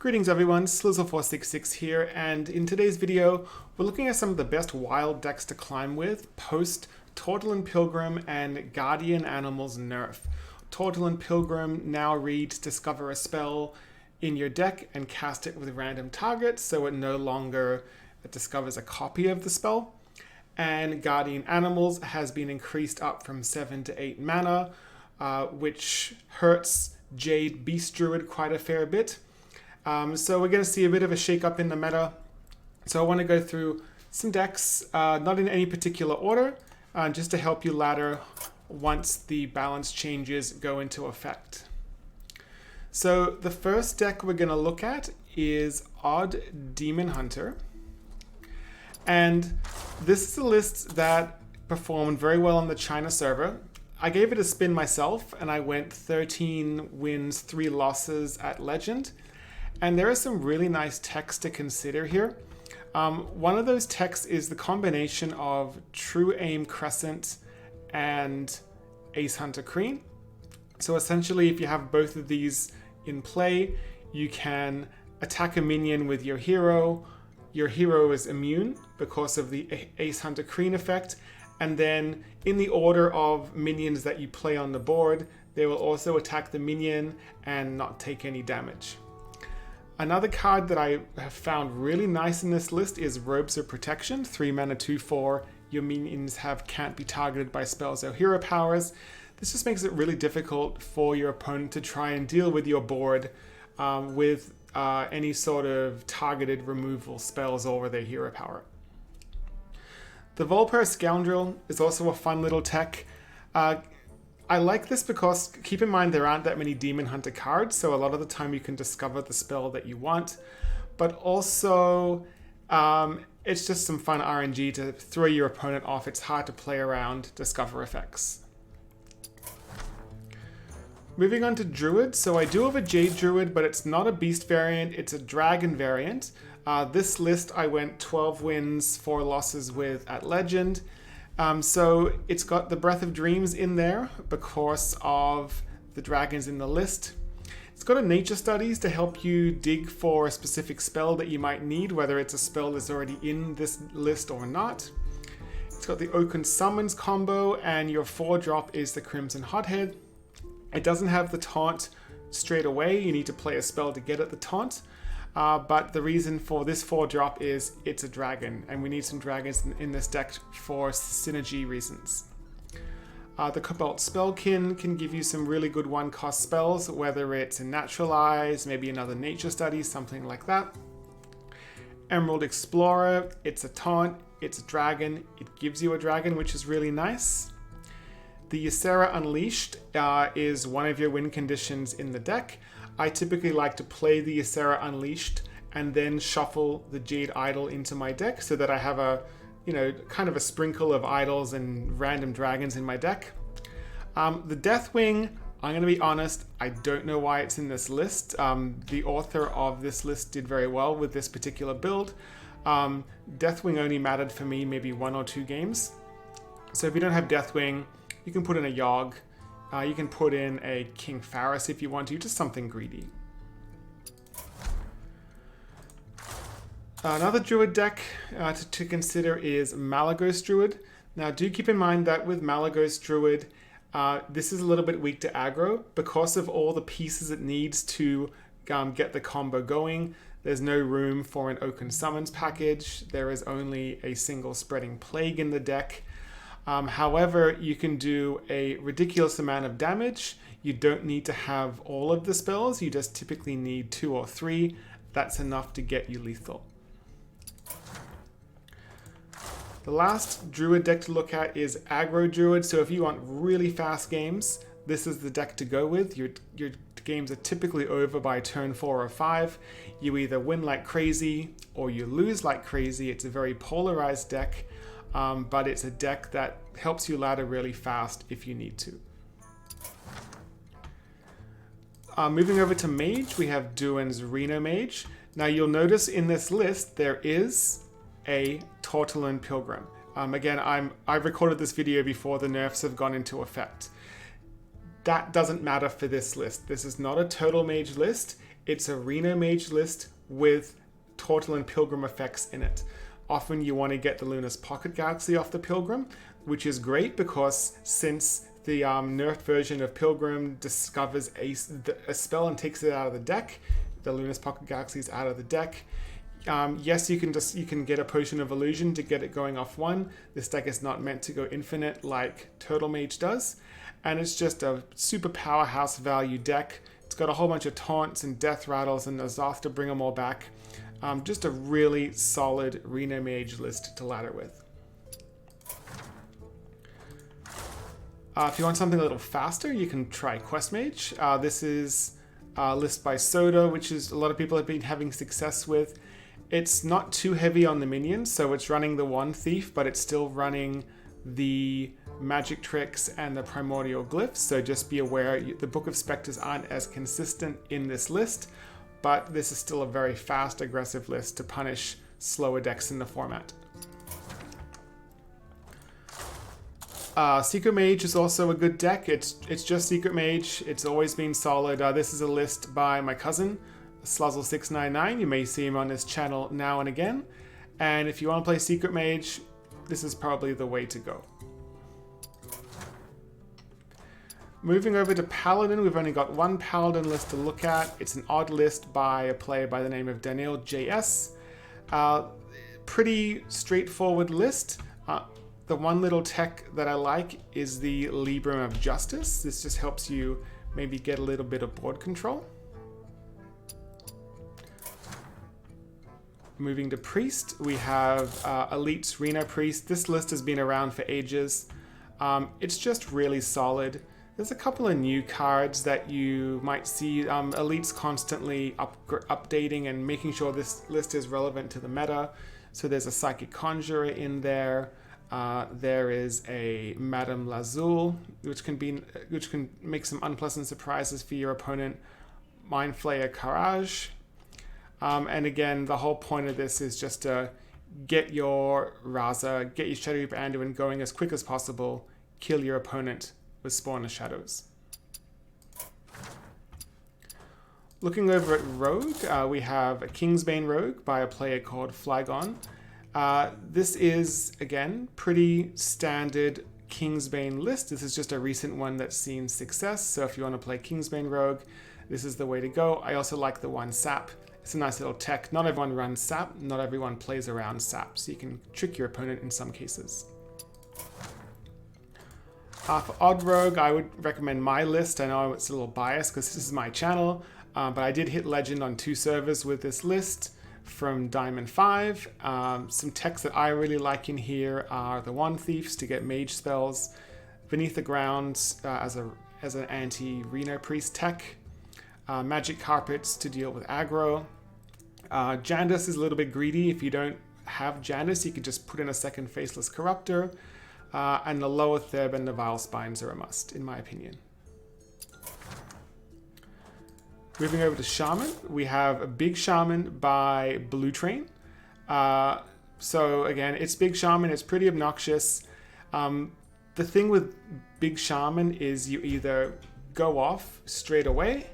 Greetings everyone, Slizzle466 here, and in today's video we're looking at some of the best wild decks to climb with post Tortle and Pilgrim and Guardian Animals Nerf. Tortle and Pilgrim now reads discover a spell in your deck and cast it with random targets, so it no longer discovers a copy of the spell. And Guardian Animals has been increased up from 7 to 8 mana, which hurts Jade Druid quite a fair bit. So we're going to see a bit of a shake up in the meta. So I want to go through some decks, not in any particular order, just to help you ladder once the balance changes go into effect. So the first deck we're going to look at is Odd Demon Hunter. And this is a list that performed very well on the China server. I gave it a spin myself and I went 13 wins, 3 losses at Legend. And there are some really nice techs to consider here. One of those techs is the combination of True Aim Crescent and Ace Hunter Kreen. So essentially, if you have both of these in play, you can attack a minion with your hero. Your hero is immune because of the Ace Hunter Kreen effect. And then in the order of minions that you play on the board, they will also attack the minion and not take any damage. Another card that I have found really nice in this list is Robes of Protection, 3 mana, 2/4. Your minions can't be targeted by spells or hero powers. This just makes it really difficult for your opponent to try and deal with your board with any sort of targeted removal spells over their hero power. The Volper Scoundrel is also a fun little tech. I like this because, keep in mind, there aren't that many Demon Hunter cards, so a lot of the time you can discover the spell that you want. But also, it's just some fun RNG to throw your opponent off. It's hard to play around Discover effects. Moving on to Druid. So I do have a Jade Druid, but it's not a Beast variant, it's a Dragon variant. This list I went 12 wins, 4 losses with at Legend. So it's got the Breath of Dreams in there because of the dragons in the list. It's got a Nature Studies to help you dig for a specific spell that you might need, whether it's a spell that's already in this list or not. It's got the Oaken Summons combo, and your 4-drop is the Crimson Hothead. It doesn't have the taunt straight away. You need to play a spell to get at the taunt. But the reason for this 4-drop is it's a dragon, and we need some dragons in this deck for synergy reasons. The Cobalt Spellkin can give you some really good 1-cost spells, whether it's a Naturalize, maybe another Nature Study, something like that. Emerald Explorer, it's a taunt, it's a dragon, it gives you a dragon, which is really nice. The Ysera Unleashed is one of your win conditions in the deck. I typically like to play the Ysera Unleashed and then shuffle the Jade Idol into my deck so that I have a, kind of a sprinkle of idols and random dragons in my deck. The Deathwing, I'm going to be honest, I don't know why it's in this list. The author of this list did very well with this particular build. Deathwing only mattered for me maybe 1 or 2 games. So if you don't have Deathwing, you can put in a Yogg. You can put in a King Pharos if you want to, just something greedy. Another Druid deck to consider is Malygos Druid. Now do keep in mind that with Malygos Druid, this is a little bit weak to aggro. Because of all the pieces it needs to get the combo going, there's no room for an Oaken Summons package. There is only a single Spreading Plague in the deck. However, you can do a ridiculous amount of damage. You don't need to have all of the spells. You just typically need 2 or 3. That's enough to get you lethal. The last Druid deck to look at is Aggro Druid. So if you want really fast games, this is the deck to go with. Your games are typically over by turn 4 or 5. You either win like crazy or you lose like crazy. It's a very polarized deck. But it's a deck that helps you ladder really fast if you need to. Moving over to Mage, we have Duan's Reno Mage. Now you'll notice in this list there is a Tortle and Pilgrim. Again, I've recorded this video before the nerfs have gone into effect. That doesn't matter for this list. This is not a total mage list. It's a Reno Mage list with Turtle and Pilgrim effects in it. Often you want to get the Luna's Pocket Galaxy off the Pilgrim, which is great because since the nerfed version of Pilgrim discovers a spell and takes it out of the deck, the Luna's Pocket Galaxy is out of the deck. Yes, you can get a Potion of Illusion to get it going off one. This deck is not meant to go infinite like Turtle Mage does, and it's just a super powerhouse value deck. It's got a whole bunch of taunts and death rattles and Azoth to bring them all back. Just a really solid Reno Mage list to ladder with. If you want something a little faster, you can try Quest Mage. This is a list by Soda, which is a lot of people have been having success with. It's not too heavy on the minions, so it's running the one thief, but it's still running the magic tricks and the primordial glyphs. So just be aware, the Book of Spectres aren't as consistent in this list, but this is still a very fast, aggressive list to punish slower decks in the format. Secret Mage is also a good deck. It's just Secret Mage. It's always been solid. This is a list by my cousin, Sluzzle699. You may see him on his channel now and again. And if you want to play Secret Mage, this is probably the way to go. Moving over to Paladin, we've only got one Paladin list to look at. It's an odd list by a player by the name of Daniel JS. Pretty straightforward list. The one little tech that I like is the Libram of Justice. This just helps you maybe get a little bit of board control. Moving to Priest, we have Elite's Reno Priest. This list has been around for ages. It's just really solid. There's a couple of new cards that you might see. Elite's constantly updating and making sure this list is relevant to the meta. So there's a Psychic Conjurer in there. There is a Madame Lazul, which can make some unpleasant surprises for your opponent. Mind Flayer Courage. And again, the whole point of this is just to get your Raza, get your Shadowkeeper Anduin going as quick as possible, kill your opponent with Spawn of Shadows. Looking over at Rogue, we have a Kingsbane Rogue by a player called Flygon. This is, again, pretty standard Kingsbane list. This is just a recent one that's seen success, so if you want to play Kingsbane Rogue, this is the way to go. I also like the one Sap. It's a nice little tech. Not everyone runs Sap, not everyone plays around Sap, so you can trick your opponent in some cases. For Odd Rogue, I would recommend my list. I know it's a little biased because this is my channel, but I did hit Legend on 2 servers with this list from Diamond 5. Some techs that I really like in here are the One Thieves to get mage spells, Beneath the Ground as an anti-Reno Priest tech, Magic Carpets to deal with aggro. Jandas is a little bit greedy. If you don't have Jandas, you can just put in a second Faceless Corruptor, and the Lower Theb and the Vile Spines are a must, in my opinion. Moving over to Shaman, we have a Big Shaman by Blue Train. So again, it's Big Shaman, it's pretty obnoxious. The thing with Big Shaman is you either go off straight away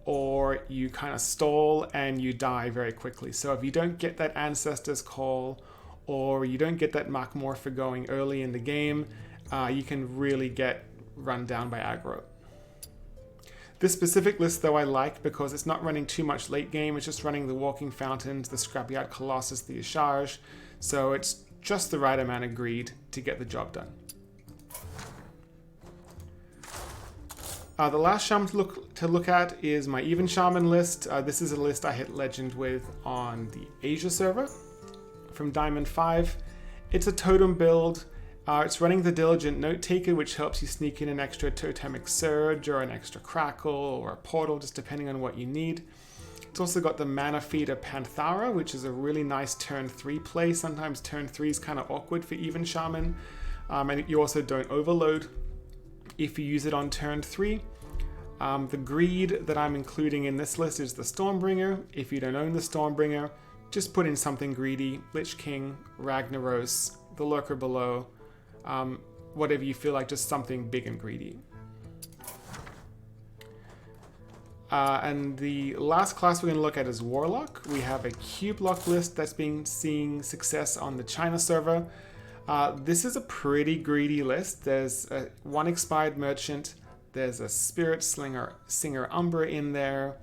or you kind of stall and you die very quickly. So if you don't get that Ancestor's Call or you don't get that Machmorpha going early in the game, you can really get run down by aggro. This specific list, though, I like because it's not running too much late game. It's just running the Walking Fountains, the Scrapyard Colossus, the Asharge. So it's just the right amount of greed to get the job done. The last Shaman to look at is my Even Shaman list. This is a list I hit Legend with on the Asia server from Diamond 5. It's a totem build. It's running the Diligent Note Taker, which helps you sneak in an extra Totemic Surge or an extra Crackle or a Portal, just depending on what you need. It's also got the Mana Feeder Panthara, which is a really nice turn 3 play. Sometimes turn 3 is kind of awkward for Even Shaman. And you also don't overload if you use it on turn 3. The greed that I'm including in this list is the Stormbringer. If you don't own the Stormbringer, just put in something greedy. Lich King, Ragnaros, the Lurker Below, whatever you feel like, just something big and greedy. And the last class we're going to look at is Warlock. We have a Cubelock list that's been seeing success on the China server. This is a pretty greedy list. There's one expired merchant. There's a Spirit Singer Umbra in there.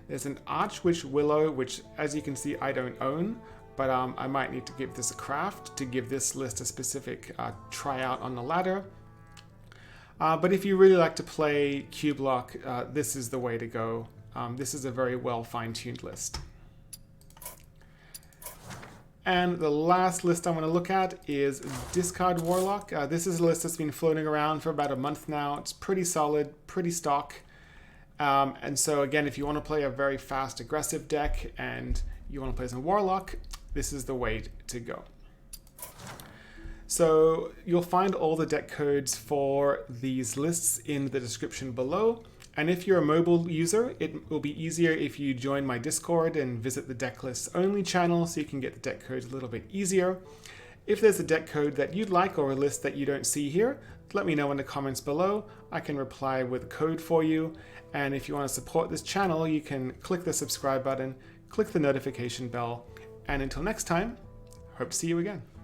There's an Archwitch Willow, which, as you can see, I don't own, but I might need to give this a craft to give this list a specific tryout on the ladder. But if you really like to play Cubelock, this is the way to go. This is a very well fine-tuned list. And the last list I want to look at is Discard Warlock. This is a list that's been floating around for about a month now. It's pretty solid, pretty stock. And so again, if you want to play a very fast, aggressive deck and you want to play some Warlock, this is the way to go. So you'll find all the deck codes for these lists in the description below. And if you're a mobile user, it will be easier if you join my Discord and visit the deck lists only channel so you can get the deck codes a little bit easier. If there's a deck code that you'd like or a list that you don't see here, let me know in the comments below. I can reply with a code for you. And if you want to support this channel, you can click the subscribe button, click the notification bell. And until next time, hope to see you again.